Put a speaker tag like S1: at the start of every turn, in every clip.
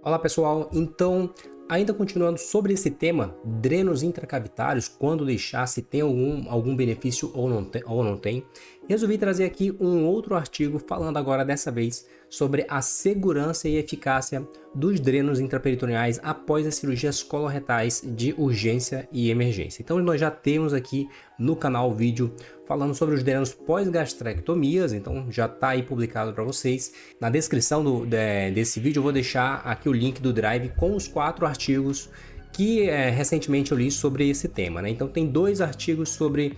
S1: Olá pessoal, então ainda continuando sobre esse tema, drenos intracavitários, quando deixar, se tem algum benefício ou não tem, resolvi trazer aqui um outro artigo falando agora dessa vez sobre a segurança e eficácia dos drenos intraperitoneais após as cirurgias coloretais de urgência e emergência. Então nós já temos aqui no canal vídeo falando sobre os drenos pós-gastrectomias, então já está aí publicado para vocês. Na descrição desse vídeo eu vou deixar aqui o link do Drive com os 4 artigos que recentemente eu li sobre esse tema, né? Então tem 2 artigos sobre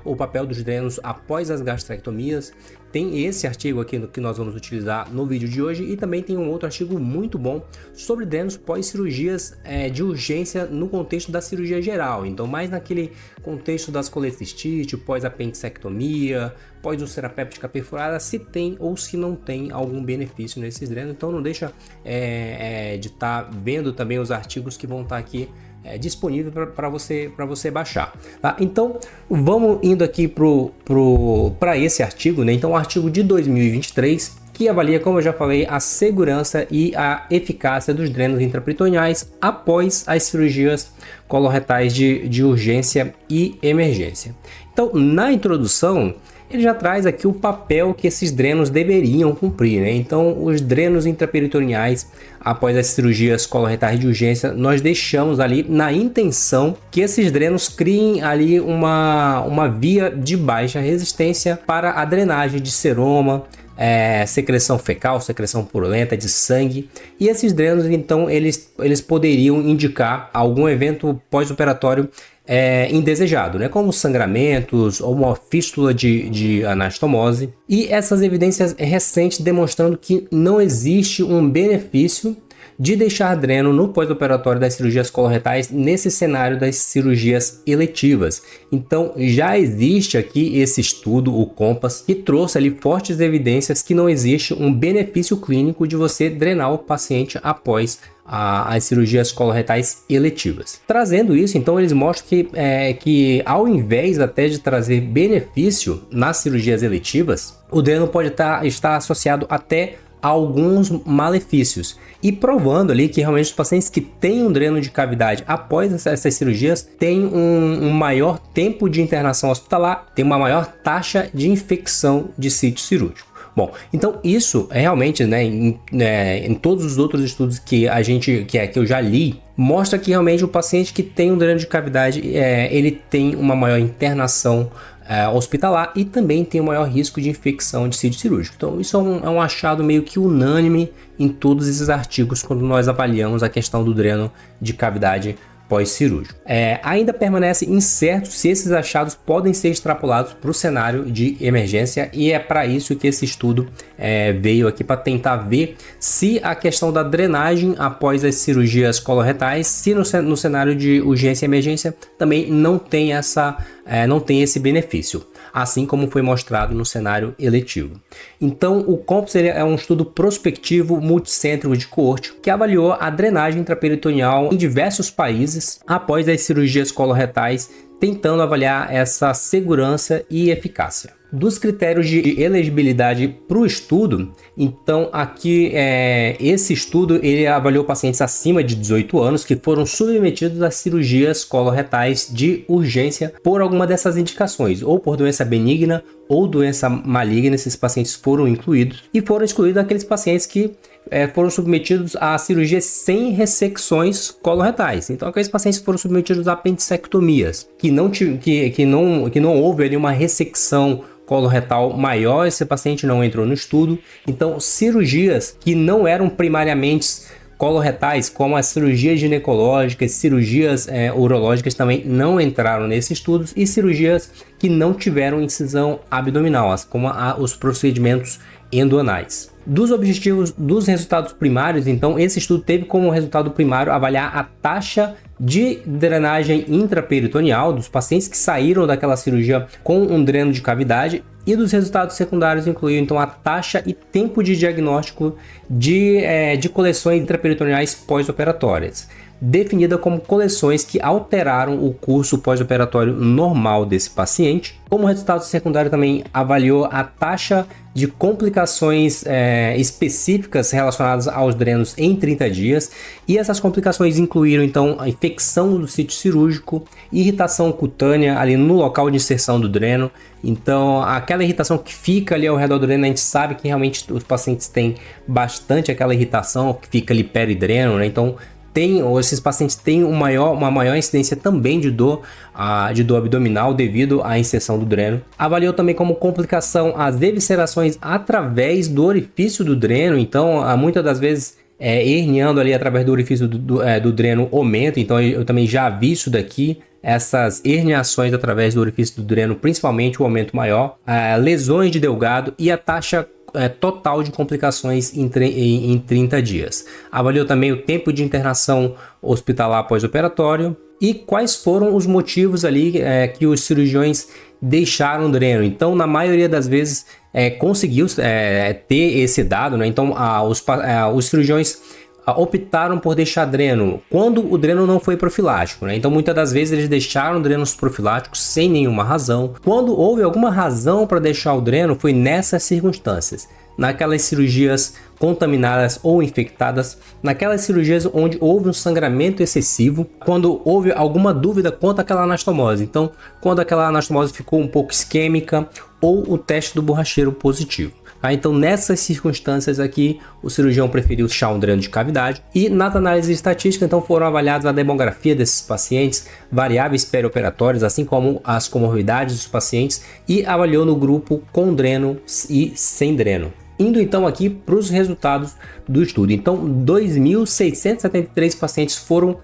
S1: o papel dos drenos após as gastrectomias. Tem esse artigo aqui que nós vamos utilizar no vídeo de hoje e também tem um outro artigo muito bom sobre drenos pós-cirurgias de urgência no contexto da cirurgia geral. Então mais naquele contexto das colecistite, pós-apendicectomia, pós-úlcera péptica perfurada, se tem ou se não tem algum benefício nesses drenos. Então não deixa de estar vendo também os artigos que vão estar aqui disponível para você baixar, tá? Então vamos indo aqui para esse artigo, né? Então o artigo de 2023 que avalia, como eu já falei, a segurança e a eficácia dos drenos intraperitoneais após as cirurgias coloretais de urgência e emergência. Então na introdução ele já traz aqui o papel que esses drenos deveriam cumprir, né? Então, os drenos intraperitoneais, após as cirurgias coloretais de urgência, nós deixamos ali na intenção que esses drenos criem ali uma via de baixa resistência para a drenagem de seroma, secreção fecal, secreção purulenta de sangue, e esses drenos então eles poderiam indicar algum evento pós-operatório indesejado, né? Como sangramentos ou uma fístula de anastomose, e essas evidências recentes demonstrando que não existe um benefício de deixar dreno no pós-operatório das cirurgias coloretais nesse cenário das cirurgias eletivas. Então já existe aqui esse estudo, o COMPASS, que trouxe ali fortes evidências que não existe um benefício clínico de você drenar o paciente após as cirurgias coloretais eletivas. Trazendo isso, então eles mostram que ao invés até de trazer benefício nas cirurgias eletivas, o dreno pode estar associado até alguns malefícios, e provando ali que realmente os pacientes que têm um dreno de cavidade após essas cirurgias têm um maior tempo de internação hospitalar, tem uma maior taxa de infecção de sítio cirúrgico. Bom, então isso é realmente, né, em todos os outros estudos que eu já li, mostra que realmente o paciente que tem um dreno de cavidade, ele tem uma maior internação hospitalar e também tem um maior risco de infecção de sítio cirúrgico. Então isso é um achado meio que unânime em todos esses artigos quando nós avaliamos a questão do dreno de cavidade pós-cirúrgico. Ainda permanece incerto se esses achados podem ser extrapolados para o cenário de emergência, e é para isso que esse estudo veio aqui, para tentar ver se a questão da drenagem após as cirurgias coloretais, se no cenário de urgência e emergência também não tem esse benefício, assim como foi mostrado no cenário eletivo. Então o COMPASS é um estudo prospectivo multicêntrico de coorte que avaliou a drenagem intraperitoneal em diversos países após as cirurgias coloretais, tentando avaliar essa segurança e eficácia. Dos critérios de elegibilidade para o estudo, então aqui esse estudo ele avaliou pacientes acima de 18 anos que foram submetidos a cirurgias coloretais de urgência por alguma dessas indicações, ou por doença benigna ou doença maligna. Esses pacientes foram incluídos, e foram excluídos aqueles pacientes que foram submetidos a cirurgias sem ressecções coloretais. Então aqueles pacientes que foram submetidos a apendicectomias, que não houve ali uma ressecção coloretal maior, esse paciente não entrou no estudo. Então cirurgias que não eram primariamente coloretais, como as cirurgias ginecológicas, cirurgias urológicas, também não entraram nesses estudos, e cirurgias que não tiveram incisão abdominal, como os procedimentos endoanais. Dos objetivos dos resultados primários, então esse estudo teve como resultado primário avaliar a taxa de drenagem intraperitoneal dos pacientes que saíram daquela cirurgia com um dreno de cavidade E dos resultados secundários incluíam então a taxa e tempo de diagnóstico de coleções intraperitoneais pós-operatórias, definida como coleções que alteraram o curso pós-operatório normal desse paciente. Como resultado secundário também avaliou a taxa de complicações específicas relacionadas aos drenos em 30 dias, e essas complicações incluíram então a infecção do sítio cirúrgico, irritação cutânea ali no local de inserção do dreno. Então aquela irritação que fica ali ao redor do dreno, a gente sabe que realmente os pacientes têm bastante aquela irritação que fica ali peridreno, né? Então esses pacientes têm uma maior incidência também de dor abdominal devido à inserção do dreno. Avaliou também como complicação as eviscerações através do orifício do dreno, então muitas das vezes herniando ali através do orifício do dreno aumenta, então eu também já vi isso daqui. Essas herniações através do orifício do dreno, principalmente o aumento maior, lesões de delgado e a taxa total de complicações em 30 dias. Avaliou também o tempo de internação hospitalar pós-operatório e quais foram os motivos ali que os cirurgiões deixaram o dreno. Então, na maioria das vezes, conseguiu ter esse dado, né? Então, os cirurgiões optaram por deixar dreno quando o dreno não foi profilático, né? Então muitas das vezes eles deixaram drenos profiláticos sem nenhuma razão. Quando houve alguma razão para deixar o dreno, foi nessas circunstâncias, naquelas cirurgias contaminadas ou infectadas, naquelas cirurgias onde houve um sangramento excessivo, quando houve alguma dúvida quanto àquela anastomose. Então, quando aquela anastomose ficou um pouco isquêmica ou o teste do borracheiro positivo. Então, nessas circunstâncias aqui, o cirurgião preferiu deixar um dreno de cavidade. E nas análises estatísticas, então, foram avaliadas a demografia desses pacientes, variáveis perioperatórias, assim como as comorbidades dos pacientes, e avaliou no grupo com dreno e sem dreno. Indo então aqui para os resultados do estudo. Então, 2.673 pacientes foram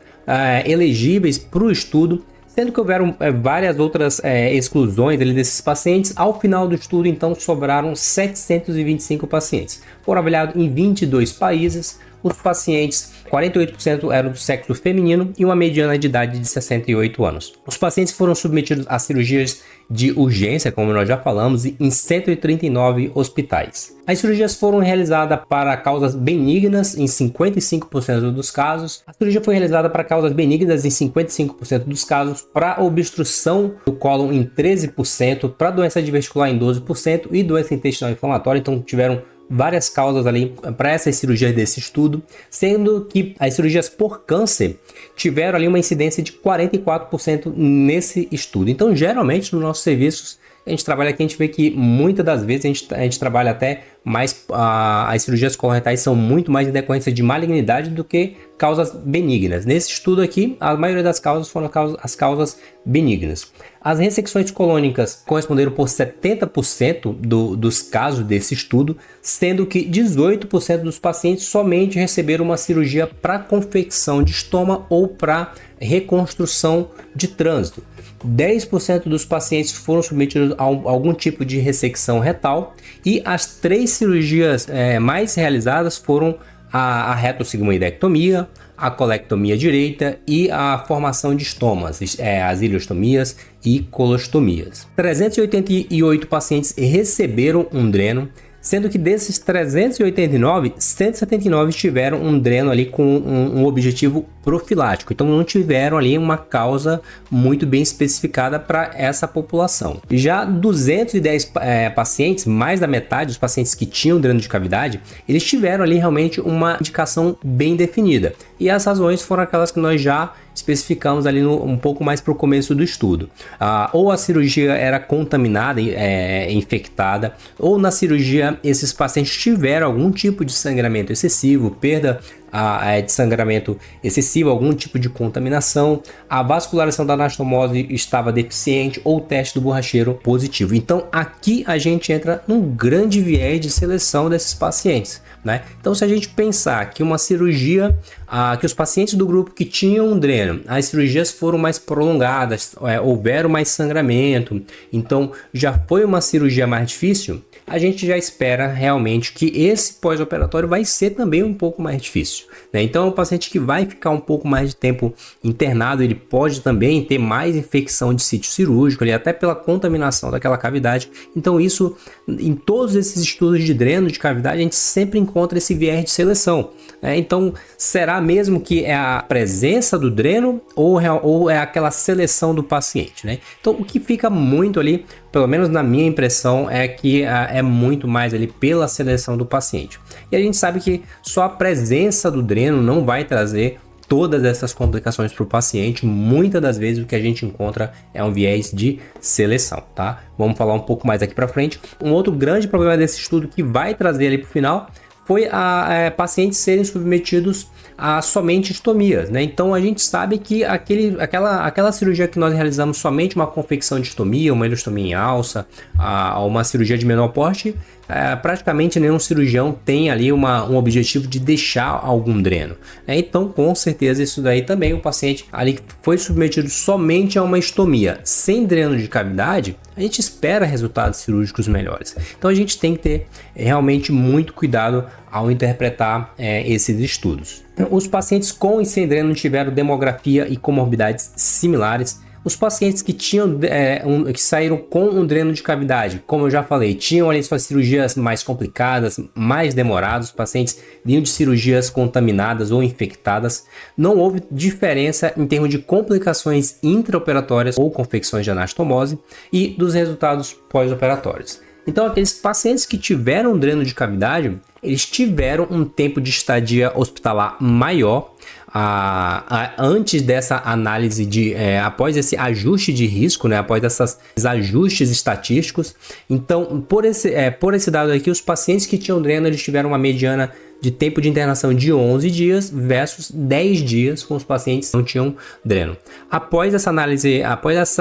S1: elegíveis para o estudo, sendo que houveram várias outras exclusões desses pacientes. Ao final do estudo, então, sobraram 725 pacientes. Foram avaliados em 22 países. Os pacientes, 48% eram do sexo feminino e uma mediana de idade de 68 anos. Os pacientes foram submetidos a cirurgias de urgência, como nós já falamos, em 139 hospitais. As cirurgias foram realizadas para causas benignas em 55% dos casos. A cirurgia foi realizada para causas benignas em 55% dos casos, para obstrução do cólon em 13%, para doença diverticular em 12% e doença intestinal inflamatória. Então tiveram várias causas ali para essas cirurgias desse estudo, sendo que as cirurgias por câncer tiveram ali uma incidência de 44% nesse estudo. Então, geralmente, nos nossos serviços, a gente trabalha aqui, a gente vê que muitas das vezes a gente trabalha até mais, as cirurgias coloretais são muito mais em decorrência de malignidade do que causas benignas. Nesse estudo aqui, a maioria das causas foram as causas benignas. As ressecções colônicas corresponderam por 70% dos casos desse estudo, sendo que 18% dos pacientes somente receberam uma cirurgia para confecção de estômago ou para reconstrução de trânsito. 10% dos pacientes foram submetidos a algum tipo de ressecção retal, e as 3 cirurgias mais realizadas foram a retossigmoidectomia, a colectomia direita e a formação de estomas, as ileostomias e colostomias. 388 pacientes receberam um dreno, sendo que desses 389, 179 tiveram um dreno ali com um objetivo profilático. Então não tiveram ali uma causa muito bem especificada para essa população. Já 210 pacientes, mais da metade dos pacientes que tinham dreno de cavidade, eles tiveram ali realmente uma indicação bem definida. E as razões foram aquelas que nós já especificamos ali um pouco mais para o começo do estudo. Ou a cirurgia era contaminada, infectada, ou na cirurgia esses pacientes tiveram algum tipo de sangramento excessivo, perda de sangramento excessivo, algum tipo de contaminação, a vascularização da anastomose estava deficiente ou o teste do borracheiro positivo. Então aqui a gente entra num grande viés de seleção desses pacientes, né? Então se a gente pensar que uma cirurgia, que os pacientes do grupo que tinham um dreno, as cirurgias foram mais prolongadas, houveram mais sangramento, então já foi uma cirurgia mais difícil, a gente já espera realmente que esse pós-operatório vai ser também um pouco mais difícil, né? Então, o paciente que vai ficar um pouco mais de tempo internado, ele pode também ter mais infecção de sítio cirúrgico, ali, até pela contaminação daquela cavidade. Então, isso, em todos esses estudos de dreno de cavidade, a gente sempre encontra esse viés de seleção, né? Então, será mesmo que é a presença do dreno ou é aquela seleção do paciente, né? Então, o que fica muito ali, pelo menos na minha impressão, é que é muito mais ali pela seleção do paciente. E a gente sabe que só a presença do dreno não vai trazer todas essas complicações para o paciente. Muitas das vezes o que a gente encontra é um viés de seleção, tá? Vamos falar um pouco mais aqui para frente. Um outro grande problema desse estudo que vai trazer ali para o final foi pacientes serem submetidos a somente estomias, né? Então a gente sabe que aquela cirurgia que nós realizamos somente uma confecção de estomia, uma ileostomia em alça, uma cirurgia de menor porte, praticamente nenhum cirurgião tem ali um objetivo de deixar algum dreno, né? Então com certeza isso daí também, o paciente ali foi submetido somente a uma estomia sem dreno de cavidade, a gente espera resultados cirúrgicos melhores. Então a gente tem que ter realmente muito cuidado ao interpretar esses estudos. Os pacientes com e sem dreno tiveram demografia e comorbidades similares. Os pacientes que tinham que saíram com um dreno de cavidade, como eu já falei, tinham ali suas cirurgias mais complicadas, mais demoradas. Os pacientes vinham de cirurgias contaminadas ou infectadas. Não houve diferença em termos de complicações intraoperatórias ou confecções de anastomose e dos resultados pós-operatórios. Então, aqueles pacientes que tiveram dreno de cavidade, eles tiveram um tempo de estadia hospitalar maior antes dessa análise após esse ajuste de risco, né, após esses ajustes estatísticos. Então, por esse dado aqui, os pacientes que tinham dreno, eles tiveram uma mediana de tempo de internação de 11 dias versus 10 dias com os pacientes que não tinham dreno. Após essa análise,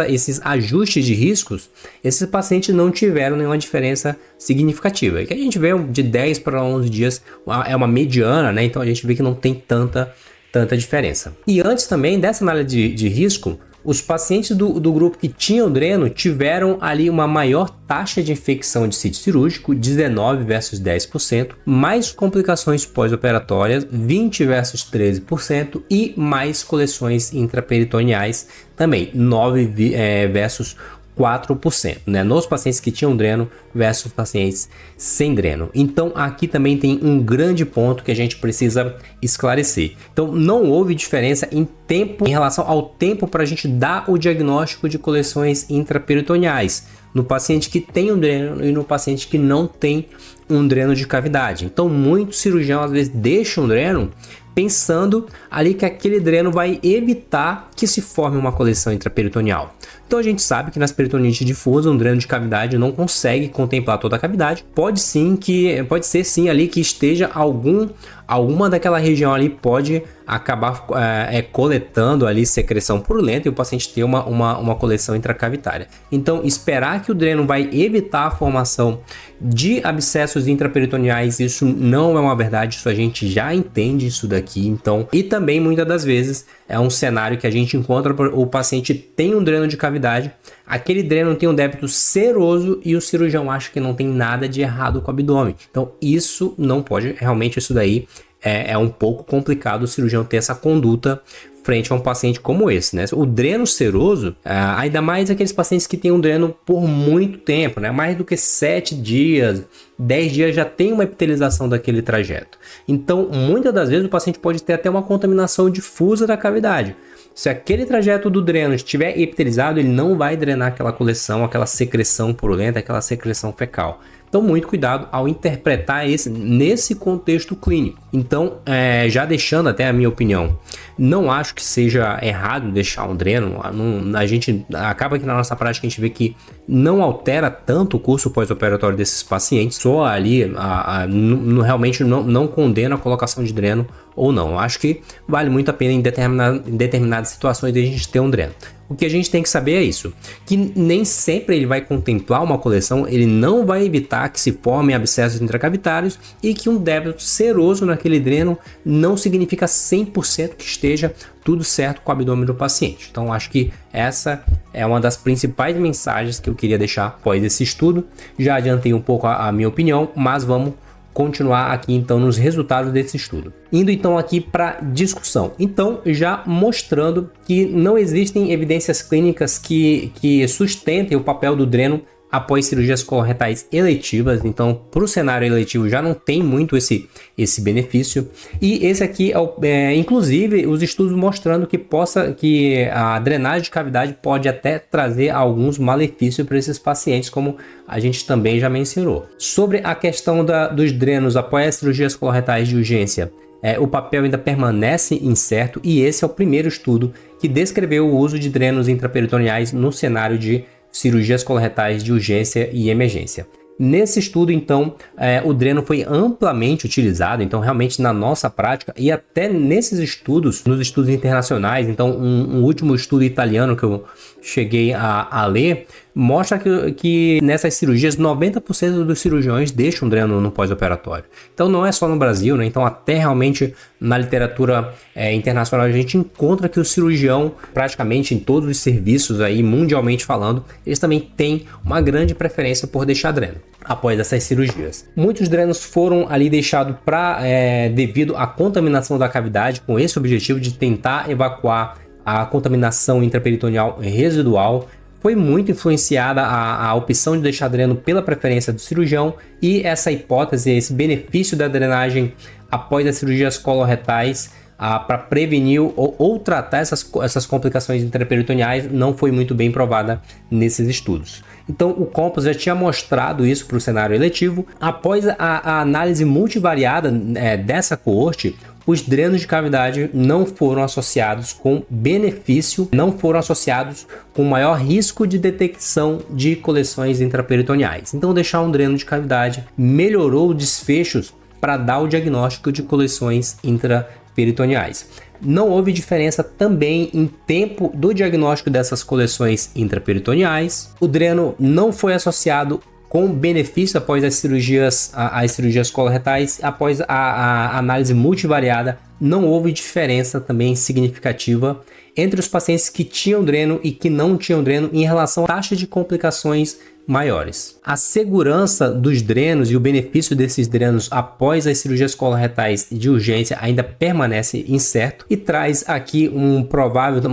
S1: esses ajustes de riscos, esses pacientes não tiveram nenhuma diferença significativa. E que a gente vê de 10 para 11 dias é uma mediana, né? Então a gente vê que não tem tanta diferença. E antes também dessa análise de risco, os pacientes do grupo que tinham dreno tiveram ali uma maior taxa de infecção de sítio cirúrgico, 19 versus 10%, mais complicações pós-operatórias, 20 versus 13%, e mais coleções intraperitoneais, também 9 versus 4%, né? Nos pacientes que tinham dreno versus pacientes sem dreno. Então aqui também tem um grande ponto que a gente precisa esclarecer. Então não houve diferença em tempo, em relação ao tempo para a gente dar o diagnóstico de coleções intraperitoneais no paciente que tem um dreno e no paciente que não tem um dreno de cavidade. Então muitos cirurgiões às vezes deixam um dreno pensando ali que aquele dreno vai evitar que se forme uma coleção intraperitoneal. Então a gente sabe que nas peritonite difusa, um dreno de cavidade não consegue contemplar toda a cavidade. Pode ser sim ali que esteja alguma daquela região ali pode acabar coletando ali secreção purulenta e o paciente ter uma coleção intracavitária. Então esperar que o dreno vai evitar a formação de abscessos intraperitoneais, isso não é uma verdade, isso a gente já entende isso daqui. Então, e também muitas das vezes é um cenário que a gente encontra, o paciente tem um dreno de cavidade, aquele dreno tem um débito seroso e o cirurgião acha que não tem nada de errado com o abdômen. Então isso não pode, realmente isso daí é um pouco complicado o cirurgião ter essa conduta frente a um paciente como esse, né? O dreno seroso, ainda mais aqueles pacientes que têm um dreno por muito tempo, né? Mais do que 7 dias, 10 dias já tem uma epitelização daquele trajeto. Então, muitas das vezes o paciente pode ter até uma contaminação difusa da cavidade. Se aquele trajeto do dreno estiver epitelizado, ele não vai drenar aquela coleção, aquela secreção purulenta, aquela secreção fecal. Então, muito cuidado ao interpretar nesse contexto clínico. Então, já deixando até a minha opinião, não acho que seja errado deixar um dreno. A gente acaba que na nossa prática a gente vê que não altera tanto o curso pós-operatório desses pacientes. Só ali, realmente não condena a colocação de dreno ou não. Acho que vale muito a pena em determinadas situações de a gente ter um dreno. o que a gente tem que saber é isso, que nem sempre ele vai contemplar uma coleção, ele não vai evitar que se formem abscessos intracavitários e que um débito seroso naquele dreno não significa 100% que esteja tudo certo com o abdômen do paciente. Então acho que essa é uma das principais mensagens que eu queria deixar após esse estudo. Já adiantei um pouco a minha opinião, mas vamos continuar aqui então nos resultados desse estudo. Indo então aqui para discussão. Então, já mostrando que não existem evidências clínicas que sustentem o papel do dreno após cirurgias coloretais eletivas. Então, para o cenário eletivo já não tem muito esse benefício. E esse aqui inclusive os estudos mostrando que a drenagem de cavidade pode até trazer alguns malefícios para esses pacientes, como a gente também já mencionou. Sobre a questão dos drenos após as cirurgias coloretais de urgência, o papel ainda permanece incerto, e esse é o primeiro estudo que descreveu o uso de drenos intraperitoneais no cenário de cirurgias coloretais de urgência e emergência. Nesse estudo, então, o dreno foi amplamente utilizado, então realmente na nossa prática, e até nesses estudos, nos estudos internacionais. Então um último estudo italiano que eu cheguei a ler, mostra que nessas cirurgias 90% dos cirurgiões deixam dreno no pós-operatório. Então não é só no Brasil, né? Então até realmente na literatura internacional a gente encontra que o cirurgião, praticamente em todos os serviços aí, mundialmente falando, eles também têm uma grande preferência por deixar dreno após essas cirurgias. Muitos drenos foram ali deixados devido à contaminação da cavidade, com esse objetivo de tentar evacuar a contaminação intraperitoneal residual. Foi muito influenciada a opção de deixar dreno pela preferência do cirurgião, e essa hipótese, esse benefício da drenagem após as cirurgias coloretais para prevenir ou tratar essas complicações intraperitoneais não foi muito bem provada nesses estudos. Então o Compass já tinha mostrado isso para o cenário eletivo. Após a análise multivariada dessa coorte, os drenos de cavidade não foram associados com benefício, não foram associados com maior risco de detecção de coleções intraperitoneais. Então deixar um dreno de cavidade melhorou desfechos para dar o diagnóstico de coleções intraperitoneais. Não houve diferença também em tempo do diagnóstico dessas coleções intraperitoneais. O dreno não foi associado com benefício após as cirurgias coloretais. Após a análise multivariada, não houve diferença também significativa entre os pacientes que tinham dreno e que não tinham dreno em relação à taxa de complicações maiores. A segurança dos drenos e o benefício desses drenos após as cirurgias coloretais de urgência ainda permanece incerto, e traz aqui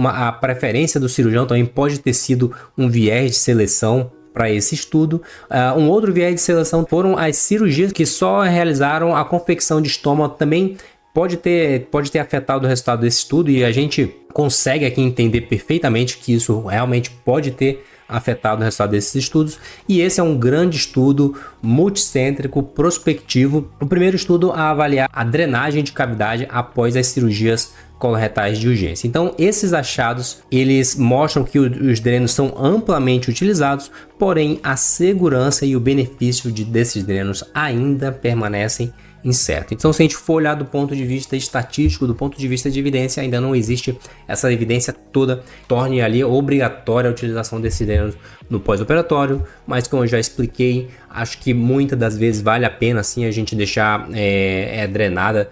S1: a preferência do cirurgião também pode ter sido um viés de seleção para esse estudo. Um outro viés de seleção foram as cirurgias que só realizaram a confecção de estômago, também pode ter afetado o resultado desse estudo, e a gente consegue aqui entender perfeitamente que isso realmente pode ter afetado o resultado desses estudos. E esse é um grande estudo multicêntrico, prospectivo, o primeiro estudo a avaliar a drenagem de cavidade após as cirurgias coloretais de urgência. Então esses achados, eles mostram que os drenos são amplamente utilizados, porém a segurança e o benefício desses drenos ainda permanecem incerto. Então, se a gente for olhar do ponto de vista estatístico, do ponto de vista de evidência, ainda não existe essa evidência toda torne ali obrigatória a utilização desses drenos no pós-operatório, mas como eu já expliquei, acho que muitas das vezes vale a pena sim a gente deixar drenada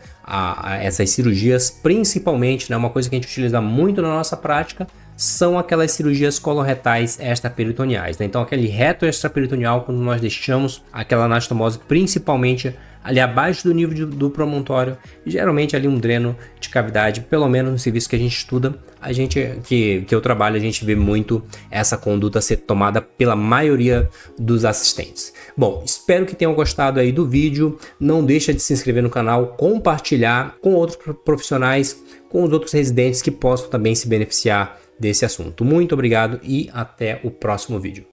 S1: essas cirurgias, principalmente, né, uma coisa que a gente utiliza muito na nossa prática são aquelas cirurgias coloretais extraperitoneais, né? Então aquele reto extraperitoneal, quando nós deixamos aquela anastomose principalmente ali abaixo do nível do promontório, geralmente ali um dreno de cavidade, pelo menos no serviço que a gente estuda, que eu trabalho, a gente vê muito essa conduta ser tomada pela maioria dos assistentes. Bom, espero que tenham gostado aí do vídeo, não deixa de se inscrever no canal, compartilhar com outros profissionais, com os outros residentes que possam também se beneficiar desse assunto. Muito obrigado e até o próximo vídeo.